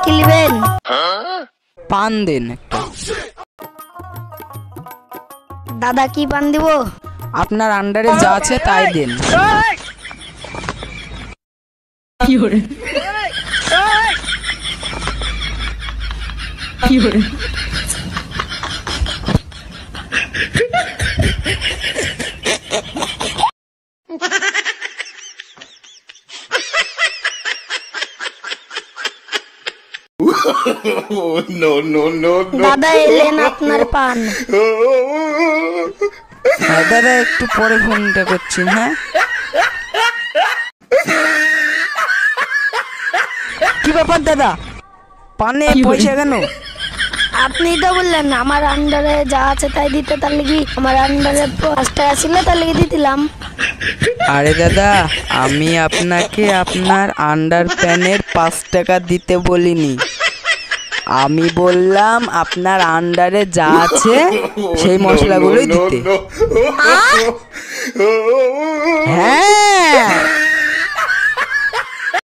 কি নেবেন? পান দিন একটা। দাদা কি পান দিব? আপনার আন্ডারে যা আছে তাই দিন। দাদা এলেন আপনার পান। হ্যাঁ দাদা, একটু পরে ফোনটা করছি। হ্যাঁ, কি ব্যাপার দাদা, পানে পয়সা কেন? আপনি তো বললেন আমার আন্ডারে যা আছে তাই দিতে, তার লাগি আমার আন্ডারে 5 টাকা ছিল, তার লাগি দিলাম। আরে দাদা, আমি আপনাকে আপনার আন্ডার প্যানের 5 টাকা দিতে বলিনি। আমি বললাম আপনার আন্ডারে যা আছে সেই মশলাগুলোই দিতে। হ্যাঁ।